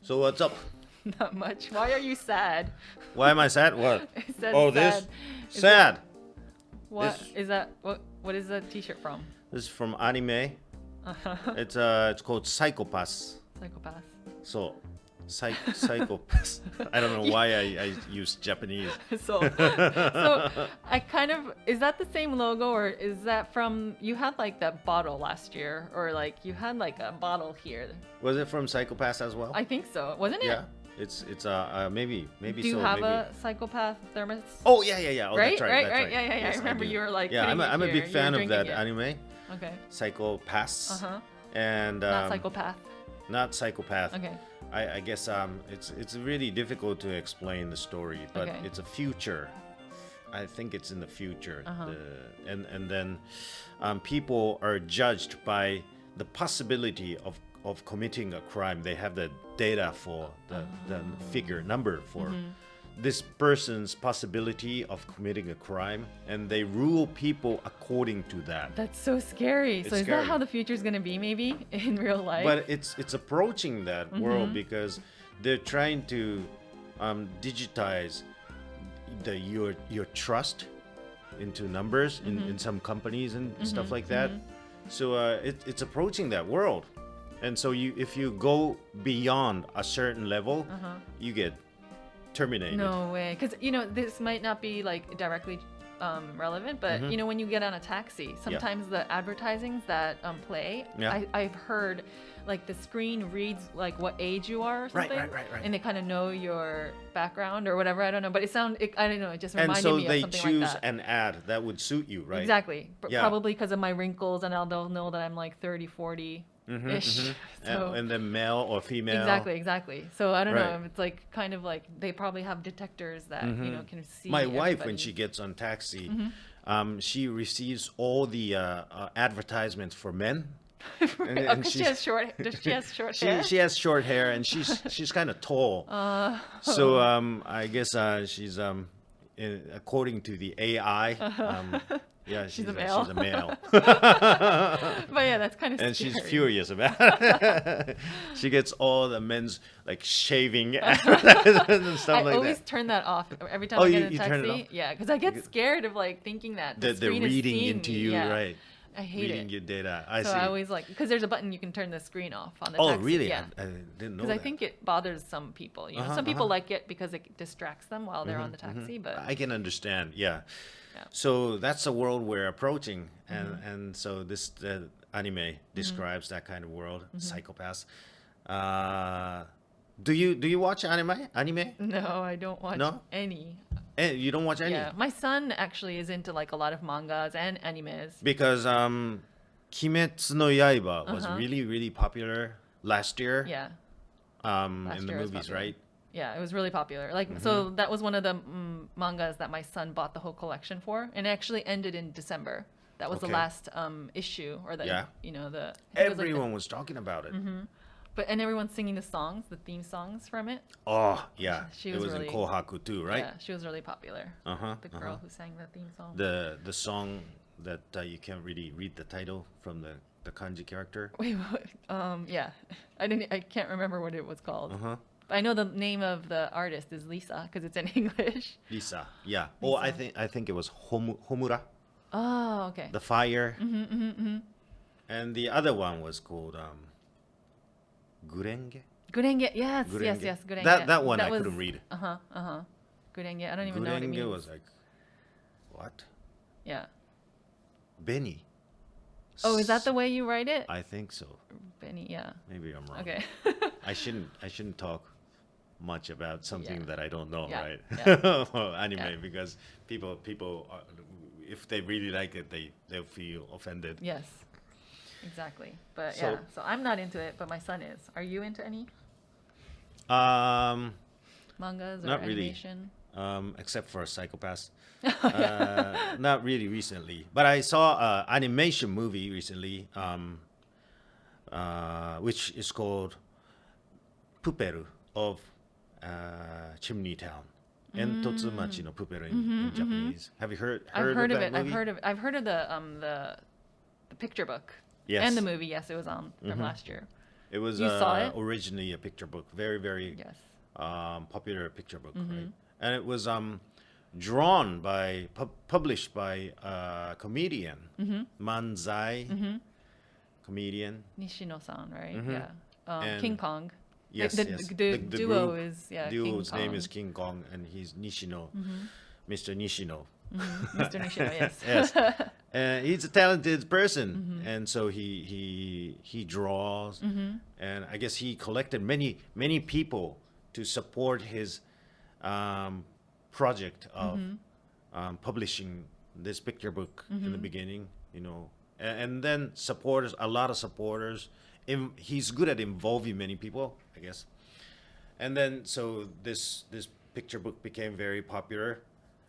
So what's up? Not much. Why are you sad? Why am I sad? What? It said Oh, sad. this? Is Sad. it- what This- is that? What is that T-shirt from? This is from anime. It's called Psychopaths. Psychopath. So, Psychopaths. I don't know why I use Japanese. So I kind of, is that the same logo, or is that from, you had like that bottle last year, or like you had like a bottle here? Was it from Psychopaths as well? I think so, wasn't it? Yeah. It's maybe Do you so. have maybe. a psychopath thermos? Oh yeah. Oh, right, that's right. That's right. Yeah. Yes, I remember do. you were like, Yeah, putting I'm a it big here. fan You were of that drinking it. anime. Okay. Psychopaths. And Not psychopath. Not psychopath. Okay. I guess it's really difficult to explain the story, but Okay. it's a future. I think it's in the future. And then people are judged by the possibility of committing a crime. They have the data for the figure number for this person's possibility of committing a crime, and they rule people according to that. That's so scary. It's So is scary. that how the future is going to be, maybe, in real life? But it's approaching that world because they're trying to digitize your trust into numbers in some companies and stuff like that. So it's approaching that world, and so if you go beyond a certain level, you get terminated. No way. Because, this might not be like directly relevant, but when you get on a taxi, sometimes the advertisings that play, I've heard like the screen reads like what age you are or something. Right. And they kind of know your background or whatever. I don't know. But I don't know. It just And reminded so me they of something choose like that. an ad that would suit you, right? Exactly. Yeah. Probably because of my wrinkles, and they'll know that I'm like 30, 40 ish. So, And then male or female. exactly. So I don't know. Right. It's like kind of like they probably have detectors that can see. My wife, when everybody. she gets on taxi, she receives all the advertisements for men. And She has short. She has short hair. She has short hair, and she's kind of tall. So I guess she's according to the AI. She's a male. She's a male. But yeah, that's kind of And scary. she's furious about it. She gets all the men's like shaving advertisements and stuff I like always that. turn that off every time Oh, I get in a you turn it taxi. off? Yeah, because I get scared of like thinking that the They're screen is reading seeing into me. you, Yeah. right? I hate Reading it. your data. I So see. I always like, because there's a button you can turn the screen off on the Oh, taxi. really? Yeah. I didn't know Because that. I think it bothers some people. Some people like it because it distracts them while they're on the taxi. But I can understand. Yeah. Yeah. So that's the world we're approaching, and so this anime describes that kind of world. Psychopaths. Do you watch anime? no, I don't watch No? any. You don't watch any? Yeah, my son actually is into like a lot of mangas and animes. Because Kimetsu no Yaiba was really popular last year. Yeah. In the year it was movies, popular. right? Yeah, it was really popular. Like, so that was one of the mangas that my son bought the whole collection for, and it actually ended in December. That was the Okay. last issue, or the Yeah. the. I think it was like Everyone was talking about it. and everyone's singing the songs, the theme songs from it. Oh yeah, She it was was in really- Kohaku too, right? Yeah, she was really popular. The girl who sang the theme song. The song that you can't really read the title from the kanji character. Wait, what? Yeah, I can't remember what it was called. I know the name of the artist is Lisa because it's in English. Lisa, yeah. Oh, I think it was Homura, Oh, okay. the fire. And the other one was called Gurenge. Gurenge, yes, Gurenge. yes, Gurenge. That one I was, couldn't read. Gurenge, I don't even know what it means. Gurenge was like, what? Yeah. Benny. Oh, is that the way you write it? I think so. Benny, yeah. Maybe I'm wrong. Okay. I shouldn't talk much about something Yeah. that I don't know, Yeah, right? yeah. Or anime, Yeah. because people are, if they really like it, they'll feel offended. Yes. Exactly. But So- yeah, so I'm not into it, but my son is. Are you into any Um, mangas or Not really. animation? Except for Psychopaths. Not really recently, but I saw an animation movie recently, which is called Puperu of Chimney Town. Entotsumachi no Puperu in Japanese. Have you heard I've heard of that it. movie? I've heard of the picture book. Yes. And the movie, yes, it was on from last year. It was You saw it? originally a picture book, very, very Yes. popular picture book, right? And it was drawn by, published by a comedian, Manzai comedian. Nishino-san, right? Mm-hmm. Yeah. And- King Kong. Yes, the, yes. The duo group is duo's King name Kong. is King Kong, and he's Nishino, Mr. Nishino. Mr. Nishino, yes. Yes, he's a talented person, and so he draws, and I guess he collected many people to support his project of publishing this picture book in the beginning, you know, and then supporters, a lot of supporters. He's good at involving many people, I guess, and then so this picture book became very popular.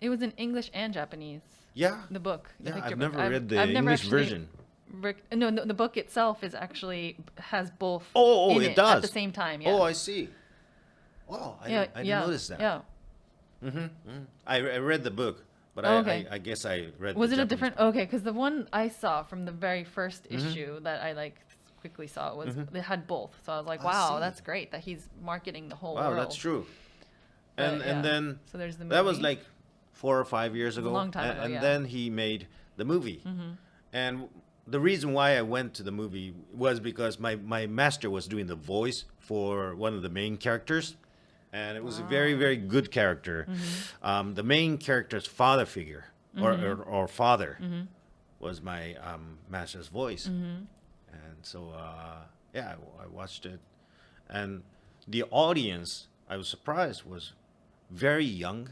It was in English and Japanese. Yeah. The book. The Yeah, picture I've book. never read the I've never English actually version. No, the book itself is actually has both. Oh, in it does at the same time. Yeah. Oh, I see. Oh, I didn't notice that. Yeah. I read the book, but Oh, okay. I guess I read. Was the it a Japanese different? part. Okay, because the one I saw from the very first issue that I like quickly saw was it had both. So I was like, I wow, see. that's great that he's marketing the whole Wow, world. that's true. But, And yeah. then So there's the that was movie. like 4 or 5 years ago. long time ago, And yeah. then he made the movie. And the reason why I went to the movie was because my master was doing the voice for one of the main characters. And it was a very, very good character. The main character's father figure or father was my master's voice. And so, yeah, I watched it. And the audience, I was surprised, was very young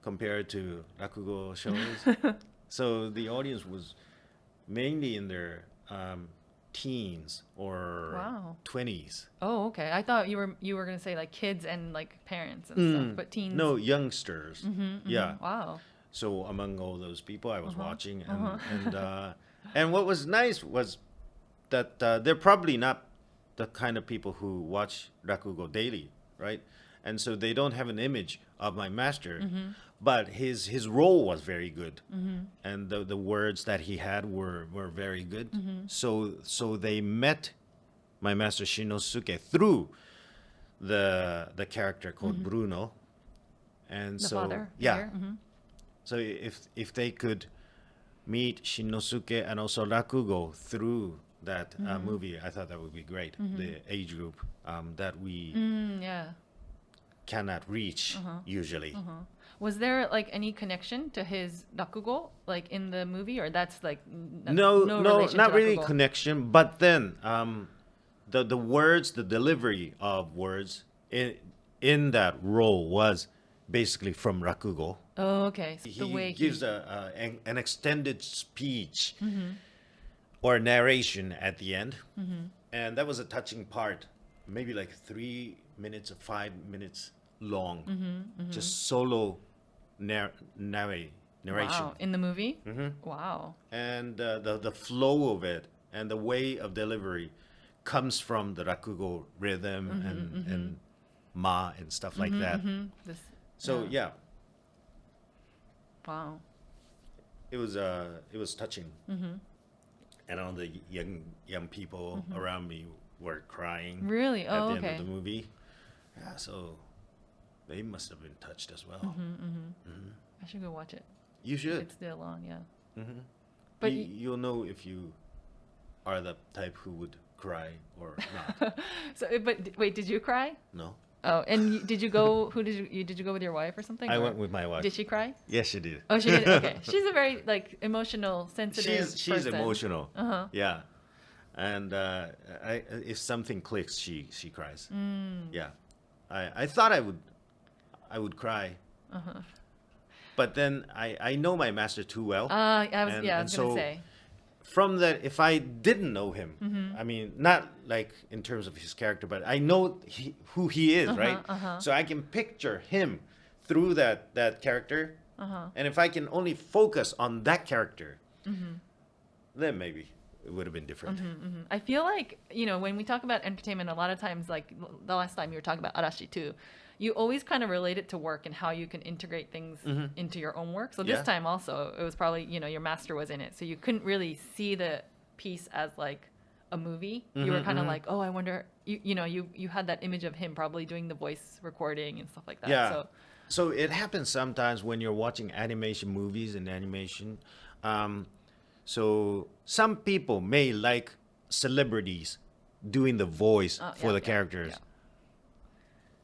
compared to Rakugo shows. So the audience was mainly in their teens or Wow. 20s. Oh, okay. I thought you were gonna say like kids and like parents and stuff, but teens. No, youngsters. Yeah. Wow. So among all those people I was watching, and what was nice was that they're probably not the kind of people who watch Rakugo daily, right? And so they don't have an image of my master, but his role was very good, and the words that he had were very good. So they met my master Shinosuke through the character called Bruno, and The so father. yeah. Figure. So if they could meet Shinosuke and also Rakugo through that movie, I thought that would be great. The age group that we Yeah. cannot reach usually. Was there like any connection to his Rakugo like in the movie, or that's like No, relation not to really Rakugo? connection. But then the words, the delivery of words in that role was basically from Rakugo. Oh, okay. So He the way gives an extended speech or narration at the end, and that was a touching part. Maybe like 3 minutes or 5 minutes long, just solo narration. Wow, in the movie. Wow. And the flow of it and the way of delivery comes from the Rakugo rhythm and ma and stuff like that. This, So yeah, wow. it was touching, and all the young people around me were crying Really? at Oh, the okay. end of the movie. Yeah, so they must have been touched as well. I should go watch it. You If should. it's still on, yeah. But You'll know if you are the type who would cry or not. but wait, did you cry? No, Oh, and did you go? Who did you go with your wife or something? I or- went with my wife. Did she cry? Yes, she did. Oh, she did. Okay, she's a very like emotional, sensitive. She's person. emotional. Yeah, and if something clicks, she cries. Yeah, I thought I would cry, but then I know my master too well. I was And- yeah, I and was gonna so say. From that, if I didn't know him, I mean, not like in terms of his character, but I know who he is, right? So I can picture him through that character, and if I can only focus on that character, then maybe it would have been different. I feel like, when we talk about entertainment, a lot of times, like the last time you were talking about Arashi too, you always kind of relate it to work and how you can integrate things into your own work. So this Yeah. time also, it was probably, your master was in it. So you couldn't really see the piece as like a movie, you were kind of like, oh, I wonder, you had that image of him probably doing the voice recording and stuff like that. Yeah. So it happens sometimes when you're watching animation movies and animation. So some people may like celebrities doing the voice for the characters. Yeah.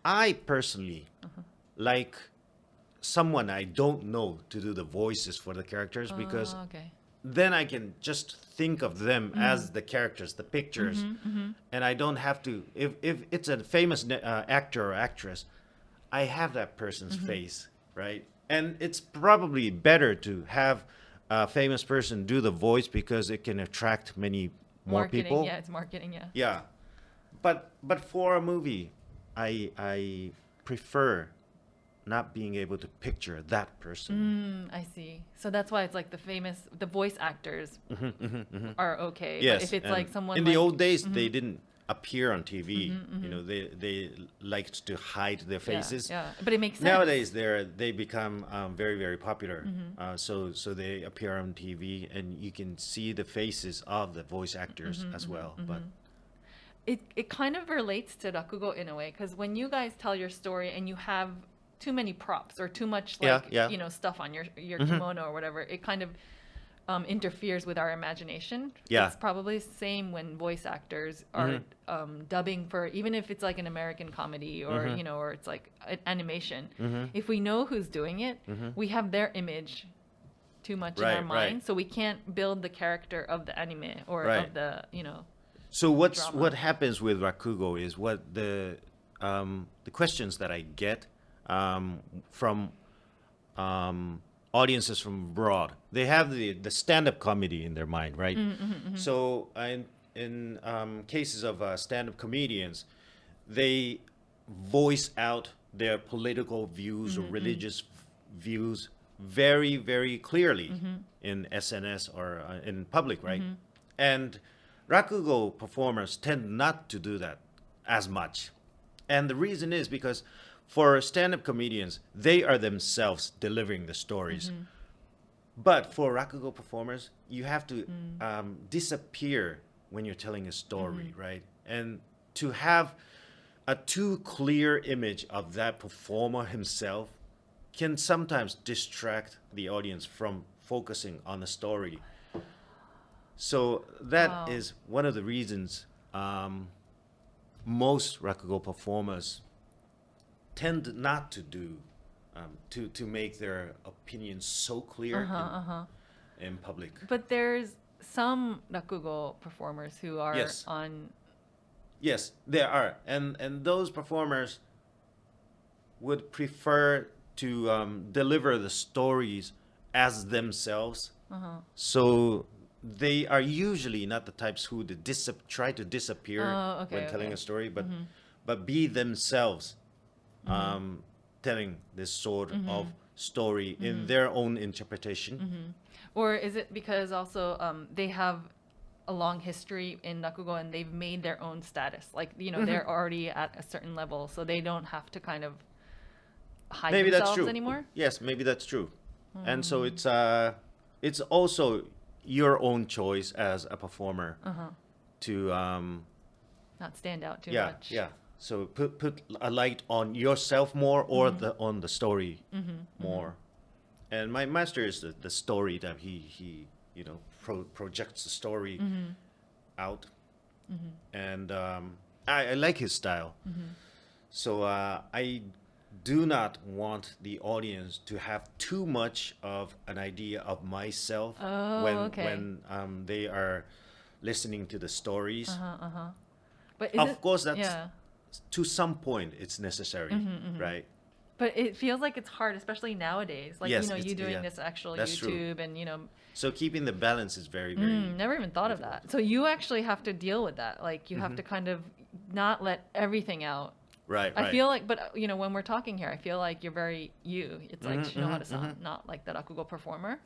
I personally like someone I don't know to do the voices for the characters because then I can just think of them as the characters, the pictures, and I don't have to. If it's a famous actor or actress, I have that person's face, right? And it's probably better to have a famous person do the voice because it can attract many more people. Yeah, it's marketing. Yeah. Yeah, but for a movie, I prefer not being able to picture that person. I see. So that's why it's like the voice actors are okay. Yes. But if it's like someone in the old days, they didn't appear on TV. You know, they liked to hide their faces. Yeah. But it makes sense. Nowadays, they become very, very popular. So they appear on TV, and you can see the faces of the voice actors as well. But it kind of relates to Rakugo in a way, because when you guys tell your story and you have too many props or too much stuff on your kimono or whatever, it kind of interferes with our imagination. Yeah. It's probably the same when voice actors are dubbing for, even if it's like an American comedy or or it's like an animation. If we know who's doing it, we have their image too much in our mind, so we can't build the character of the anime or of the So drama. what happens with Rakugo is what the questions that I get from audiences from abroad. They have the stand-up comedy in their mind, right? So in cases of stand-up comedians, they voice out their political views or religious views very, very clearly in SNS or in public, right? And Rakugo performers tend not to do that as much. And the reason is because for stand-up comedians, they are themselves delivering the stories. But for Rakugo performers, you have to disappear when you're telling a story, right? And to have a too clear image of that performer himself can sometimes distract the audience from focusing on the story. So that is one of the reasons most Rakugo performers tend not to do to make their opinions so clear in public. But there's some Rakugo performers who are on. Yes, there are, and those performers would prefer to deliver the stories as themselves. So they are usually not the types who try to disappear when telling a story, but be themselves, telling this sort of story in their own interpretation. Or is it because also they have a long history in Rakugo and they've made their own status? Like, they're already at a certain level, so they don't have to kind of hide Maybe themselves that's true. anymore? Yes, maybe that's true. And so it's also your own choice as a performer to not stand out too much. Yeah. So put a light on yourself more or on the story more. And my master is the story that he projects the story out. And I like his style. So I do not want the audience to have too much of an idea of myself when they are listening to the stories. But of course, that's to some point it's necessary, right? But it feels like it's hard, especially nowadays. Like, you doing this actual that's YouTube true. and, So keeping the balance is very, very never even thought difficult. of that. So you actually have to deal with that. Like, you have to kind of not let everything out. Right. I feel like, but, when we're talking here, I feel like you're very you. It's like Shinoharu-san, not like the Rakugo performer.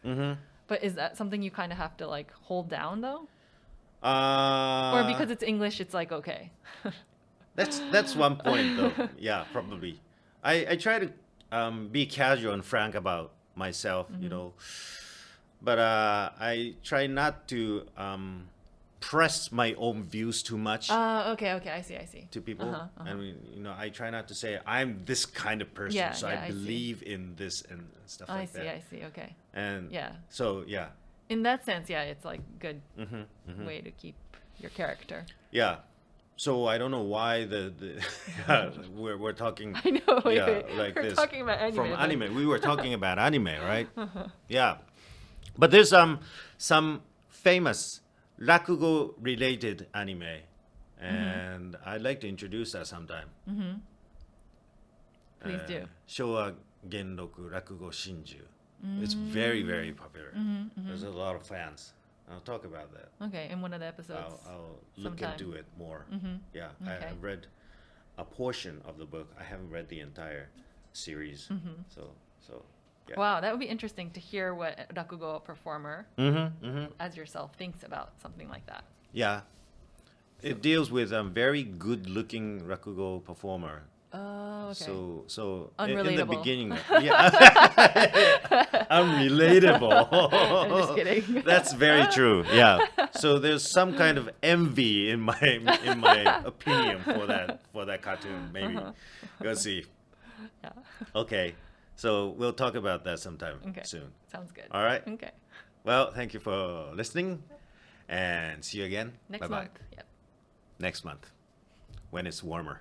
But is that something you kind of have to, like, hold down, though? Or because it's English, it's like, okay. That's one point, though. Yeah, probably. I try to be casual and frank about myself, but I try not to press my own views too much Okay, I see. to people. I mean, I try not to say I'm this kind of person, so I believe in this and stuff like that. I see. Okay. And yeah. So yeah. In that sense, yeah, it's like good way to keep your character. Yeah. So I don't know why we're talking. I know. Like we're this talking about anime. From anime, we were talking about anime, right? Yeah. But there's some famous Rakugo related anime, and I'd like to introduce that sometime. Please do. Showa Genroku Rakugo Shinju. It's very, very popular. There's a lot of fans. I'll talk about that. Okay, in one of the episodes. I'll look into it more. Yeah, Okay. I've read a portion of the book. I haven't read the entire series. So yeah. Wow, that would be interesting to hear what a Rakugo performer, as yourself, thinks about something like that. Yeah. It deals with a very good-looking Rakugo performer. Oh, okay. So Unrelatable. in the beginning, yeah, unrelatable. I'm just kidding. That's very true. Yeah. So there's some kind of envy in my opinion for that cartoon. Maybe we'll see. Yeah. Okay. So we'll talk about that sometime Okay. soon. Sounds good. All right. Okay. Well, thank you for listening, and see you again. Next Bye-bye. month. Yep. Next month, when it's warmer.